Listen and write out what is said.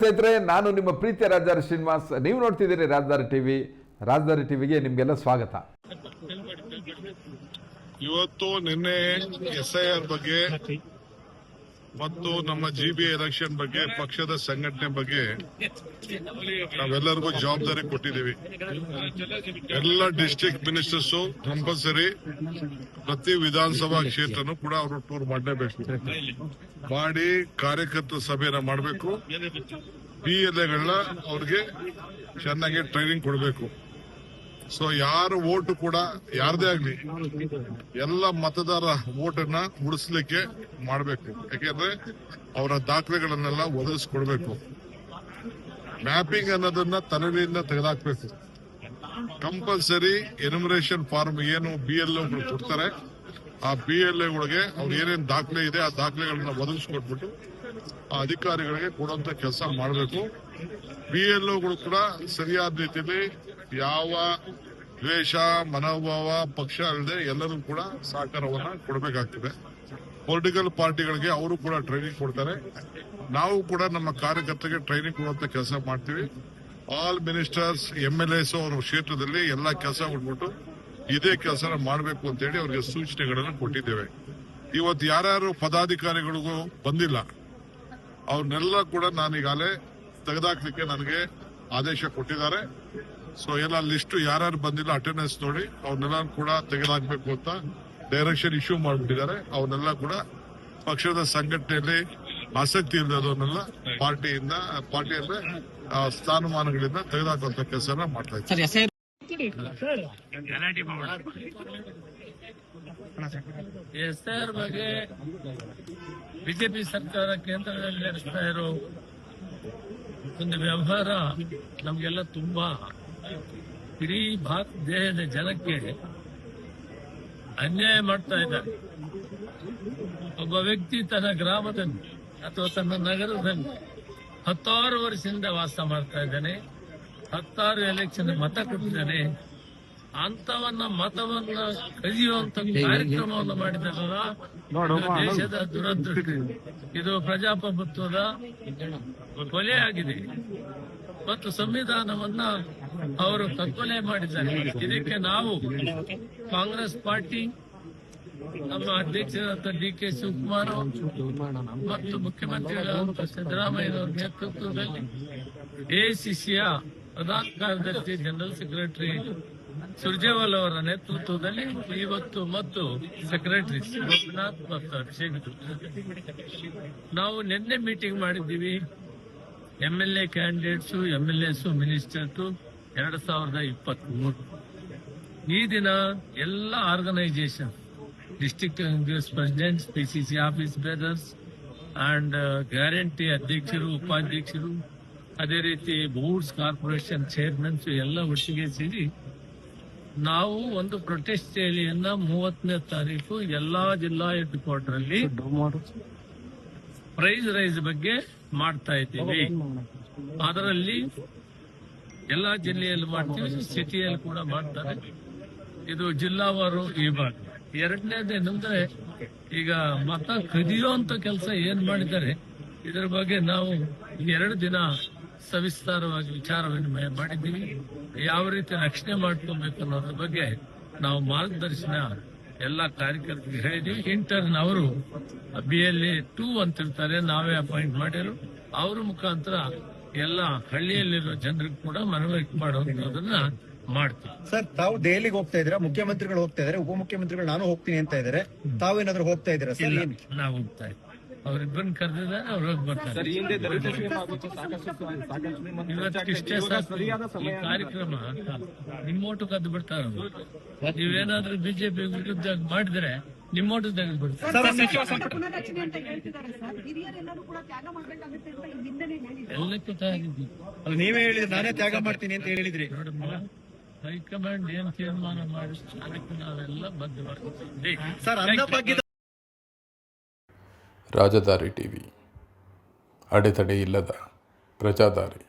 ಸ್ನೇಹಿತರೆ, ನಾನು ನಿಮ್ಮ ಪ್ರೀತಿಯ ರಾಜಧಾನಿ ಶ್ರೀನಿವಾಸ್. ನೀವು ನೋಡ್ತಿದ್ದೀರಿ ರಾಜಧಾನಿ ಟಿವಿ. ರಾಜಧಾನಿ ಟಿವಿಗೆ ನಿಮಗೆಲ್ಲ ಸ್ವಾಗತ. ಇವತ್ತು ನಿನ್ನೆ SIR ಬಗ್ಗೆ ಮತ್ತು ನಮ್ಮ GBA ಎಲೆಕ್ಷನ್ ಬಗ್ಗೆ ಪಕ್ಷದ ಸಂಘಟನೆ ಬಗ್ಗೆ ನಾವೆಲ್ಲರಿಗೂ ಜವಾಬ್ದಾರಿ ಕೊಟ್ಟಿದ್ದೀವಿ. ಎಲ್ಲ ಡಿಸ್ಟ್ರಿಕ್ಟ್ ಮಿನಿಸ್ಟರ್ಸ್ ಕಂಪಲ್ಸರಿ ಪ್ರತಿ ವಿಧಾನಸಭಾ ಕ್ಷೇತ್ರನೂ ಕೂಡ ಅವರು ಟೂರ್ ಮಾಡಲೇಬೇಕು. ಮಾಡಿ ಕಾರ್ಯಕರ್ತರ ಸಭೆಯನ್ನ ಮಾಡಬೇಕು. PLAಗಳನ್ನ ಅವ್ರಿಗೆ ಚೆನ್ನಾಗಿ ಟ್ರೈನಿಂಗ್ ಕೊಡಬೇಕು. ಸೊ ಯಾರ ಓಟು ಕೂಡ ಯಾರದೇ ಆಗ್ಲಿ ಎಲ್ಲ ಮತದಾರ ಓಟನ್ನ ಉಳಿಸ್ಲಿಕ್ಕೆ ಮಾಡಬೇಕು. ಯಾಕೆಂದ್ರೆ ಅವರ ದಾಖಲೆಗಳನ್ನೆಲ್ಲ ಒದಗಿಸ್ಕೊಡ್ಬೇಕು. ಮ್ಯಾಪಿಂಗ್ ಅನ್ನೋದನ್ನ ತಲೆಯಿಂದ ತೆಗೆದಾಕ್ಬೇಕು. ಕಂಪಲ್ಸರಿ ಎನ್ಯುಮರೇಷನ್ ಫಾರ್ಮ್ ಏನು BLOಗಳು ಕೊಡ್ತಾರೆ, ಆ BLOಗಳಿಗೆ ಅವ್ರು ಏನೇನು ದಾಖಲೆ ಇದೆ ಆ ದಾಖಲೆಗಳನ್ನ ಒದಗಿಸ್ಕೊಟ್ಬಿಟ್ಟು ಆ ಅಧಿಕಾರಿಗಳಿಗೆ ಕೊಡುವಂತ ಕೆಲಸ ಮಾಡಬೇಕು. BLOಗಳು ಕೂಡ ಸರಿಯಾದ ರೀತಿಯಲ್ಲಿ ಯಾವ ದ್ವೇಷ ಮನೋಭಾವ ಪಕ್ಷ ಅಲ್ಲದೆ ಎಲ್ಲರೂ ಕೂಡ ಸಹಕಾರವನ್ನ ಕೊಡಬೇಕಾಗ್ತದೆ. ಪೊಲಿಟಿಕಲ್ ಪಾರ್ಟಿಗಳಿಗೆ ಅವರು ಕೂಡ ಟ್ರೈನಿಂಗ್ ಕೊಡ್ತಾರೆ. ನಾವು ಕೂಡ ನಮ್ಮ ಕಾರ್ಯಕರ್ತರಿಗೆ ಟ್ರೈನಿಂಗ್ ಕೊಡುವಂತ ಕೆಲಸ ಮಾಡ್ತೀವಿ. ಆಲ್ ಮಿನಿಸ್ಟರ್ಸ್ MLAs ಅವರ ಕ್ಷೇತ್ರದಲ್ಲಿ ಎಲ್ಲಾ ಕೆಲಸ ಕೊಟ್ಬಿಟ್ಟು ಇದೇ ಕೆಲಸ ಮಾಡಬೇಕು ಅಂತ ಹೇಳಿ ಅವರಿಗೆ ಸೂಚನೆಗಳನ್ನು ಕೊಟ್ಟಿದ್ದೇವೆ. ಇವತ್ತು ಯಾರ್ಯಾರು ಪದಾಧಿಕಾರಿಗಳಿಗೂ ಬಂದಿಲ್ಲ ಅವ್ರನ್ನೆಲ್ಲ ಕೂಡ ನಾನೀಗಾಗಲೇ ತೆಗೆದಾಕ್ಲಿಕ್ಕೆ ನನಗೆ ಆದೇಶ ಕೊಟ್ಟಿದ್ದಾರೆ. ಸೊ ಎಲ್ಲ ಲಿಸ್ಟ್ ಯಾರ್ಯಾರು ಬಂದಿಲ್ಲ ಅಟೆಂಡೆನ್ಸ್ ನೋಡಿ ಅವ್ರನ್ನೆಲ್ಲ ಕೂಡ ತೆಗೆದಾಕ್ಬೇಕು ಅಂತ ಡೈರೆಕ್ಷನ್ ಇಶ್ಯೂ ಮಾಡಿಬಿಟ್ಟಿದ್ದಾರೆ. ಅವನ್ನೆಲ್ಲ ಕೂಡ ಪಕ್ಷದ ಸಂಘಟನೆಯಲ್ಲಿ ಆಸಕ್ತಿ ಇಲ್ಲದವನ್ನೆಲ್ಲ ಪಾರ್ಟಿಯಿಂದ ಸ್ಥಾನಮಾನಗಳಿಂದ ತೆಗೆದಾಕುವಂತ ಕೆಲಸನ ಮಾಡ್ತಾ ಇದ್ದಾರೆ. SIR ಬಗ್ಗೆ ಬಿಜೆಪಿ ಸರ್ಕಾರ ಕೇಂದ್ರದಲ್ಲಿ ನಡೆಸ್ತಾ ಇರೋ ಒಂದು ವ್ಯವಹಾರ ನಮಗೆಲ್ಲ ತುಂಬಾ ಇಡೀ ದೇಶದ ಜನಕ್ಕೆ ಅನ್ಯಾಯ ಮಾಡ್ತಾ ಇದ್ದಾರೆ. ಒಬ್ಬ ವ್ಯಕ್ತಿ ತನ್ನ ಗ್ರಾಮದಲ್ಲಿ ಅಥವಾ ತನ್ನ ನಗರದಲ್ಲಿ 16 ವರ್ಷದಿಂದ ವಾಸ ಮಾಡ್ತಾ ಇದ್ದಾನೆ. 16 ಎಲೆಕ್ಷನ್ ಮತ ಕೊಟ್ಟಿದ್ದಾನೆ. ಅಂತವನ್ನ ಮತವನ್ನ ಕದಿಯುವಂತ ಕಾರ್ಯಕ್ರಮವನ್ನು ಮಾಡಿದಾರಲ್ಲ, ದೇಶದ ದುರದೃಷ್ಟ. ಇದು ಪ್ರಜಾಪ್ರಭುತ್ವದ ಕೊಲೆಯಾಗಿದೆ ಮತ್ತು ಸಂವಿಧಾನವನ್ನ ಅವರು ಕಗ್ಗೊಲೆ ಮಾಡಿದ್ದಾರೆ. ಇದಕ್ಕೆ ನಾವು ಕಾಂಗ್ರೆಸ್ ಪಾರ್ಟಿ, ನಮ್ಮ ಅಧ್ಯಕ್ಷರಾದ DK ಶಿವಕುಮಾರ್ ಮತ್ತು ಮುಖ್ಯಮಂತ್ರಿಗಳಾದ ಸಿದ್ದರಾಮಯ್ಯನವರ ನೇತೃತ್ವದಲ್ಲಿ AICCಯ ಪ್ರಧಾನ ಕಾರ್ಯದರ್ಶಿ ಜನರಲ್ ಸೆಕ್ರೆಟರಿ ಸುರ್ಜೇವಾಲ್ ಅವರ ನೇತೃತ್ವದಲ್ಲಿ ಇವತ್ತು ಮತ್ತು ಸೆಕ್ರೆಟರಿ ಗೋಪಿನಾಥ್ ಮತ್ತು ಅಭಿಷೇಕ್ ನಾವು ನಿನ್ನೆ ಮೀಟಿಂಗ್ ಮಾಡಿದ್ದೀವಿ. MLA candidates, MLAs, ministers 2023. ಈ ದಿನ ಎಲ್ಲ organisation, district Congress presidents, PCC office bearers and guarantee ಅಧ್ಯಕ್ಷರು, ಉಪಾಧ್ಯಕ್ಷರು, ಅದೇ ರೀತಿ ಬೋರ್ಡ್ಸ್, ಕಾರ್ಪೊರೇಷನ್ ಚೇರ್ಮನ್ಸ್ ಎಲ್ಲ ಒಟ್ಟಿಗೆ ಸೇರಿ ನಾವು ಒಂದು ಪ್ರೊಟೆಸ್ಟ್ ರ್ಯಾಲಿಯನ್ನ 30ನೇ ತಾರೀಕು ಎಲ್ಲಾ ಜಿಲ್ಲಾ ಹೆಡ್ ಕ್ವಾರ್ಟರ್ ಅಲ್ಲಿ ಪ್ರೈಸ್ ರೈಸ್ ಬಗ್ಗೆ ಮಾಡ್ತಾ ಇದ್ದೀವಿ. ಅದರಲ್ಲಿ ಎಲ್ಲಾ ಜಿಲ್ಲೆಯಲ್ಲಿ ಮಾಡ್ತೀವಿ, ಸಿಟಿಯಲ್ಲಿ ಕೂಡ ಮಾಡ್ತಾರೆ. ಇದು ಜಿಲ್ಲಾವಾರು ಈ ಭಾಗ. ಎರಡನೇದೇನೆಂದ್ರೆ, ಈಗ ಮತ ಕದಿಯುವಂತ ಕೆಲಸ ಏನ್ ಮಾಡಿದ್ದಾರೆ ಇದರ ಬಗ್ಗೆ ನಾವು 2 ದಿನ ಸವಿಸ್ತಾರವಾಗಿ ವಿಚಾರ ವಿನಿಮಯ ಮಾಡಿದ್ದೀವಿ. ಯಾವ ರೀತಿ ರಕ್ಷಣೆ ಮಾಡ್ಕೊಬೇಕು ಅನ್ನೋದ್ರ ಬಗ್ಗೆ ನಾವು ಮಾರ್ಗದರ್ಶನ ಎಲ್ಲ ಕಾರ್ಯಕರ್ತರಿಗೆ ಹೇಳಿದೀವಿ. ಇಂಟರ್ನ್ ಅವರು BLA 2 ಅಂತಿರ್ತಾರೆ, ನಾವೇ ಅಪಾಯಿಂಟ್ ಮಾಡಿರು. ಅವ್ರ ಮುಖಾಂತರ ಎಲ್ಲ ಹಳ್ಳಿಯಲ್ಲಿರೋ ಜನರಿಗೆ ಕೂಡ ಮನವರಿಕೆ ಮಾಡೋದನ್ನ ಮಾಡ್ತೀವಿ. ಸರ್, ತಾವು ದೆಹಲಿಗೆ ಹೋಗ್ತಾ ಇದ್ದೀರಾ? ಮುಖ್ಯಮಂತ್ರಿಗಳು ಹೋಗ್ತಾ ಇದಾರೆ, ಉಪಮುಖ್ಯಮಂತ್ರಿಗಳು ನಾನು ಹೋಗ್ತೀನಿ ಅಂತ ಇದ್ದಾರೆ. ತಾವೇನಾದ್ರೂ ಹೋಗ್ತಾ ಇದ್ದೀರಾ ಸರ್? ನಾವು ಹೋಗ್ತಾ ಇದ್ದೀವಿ. ಅವರಿಬ್ಬರನ್ನ ಕರೆದಿದ್ದಾರೆ, ಅವ್ರು ಹೋಗಿ ಬರ್ತಾರೆ. ಇವತ್ತಿಷ್ಟೇ ಈ ಕಾರ್ಯಕ್ರಮ ನಿಮ್ಮೋಟು ಕದ್ದು ಬಿಡ್ತಾರ. ನೀವೇನಾದ್ರೂ ಬಿಜೆಪಿ ವಿರುದ್ಧ ಮಾಡಿದ್ರೆ ನಿಮ್ಮೋಟು ತೆಗೆದು ಬಿಡ್ತಾರೆ. ಎಲ್ಲಕ್ಕೂ ತಯಾರಿದ್ದೀವಿ. ನೀವೇ ಹೇಳಿದ್ರೆ ನಾನೇ ತ್ಯಾಗ ಮಾಡ್ತೀನಿ ಅಂತ ಹೇಳಿದ್ರಿ. ನೋಡಮ್ಮ, ಹೈಕಮಾಂಡ್ ಏನ್ ತೀರ್ಮಾನ ಮಾಡಿ ಅದಕ್ಕೆ ನಾವೆಲ್ಲ ಬದ್ಧವಾಗಿದ್ದೀವಿ. ರಾಜಧಾನಿ ಟಿವಿ, ಅಡೆತಡೆ ಇಲ್ಲದ ಪ್ರಜಾದಾರಿ.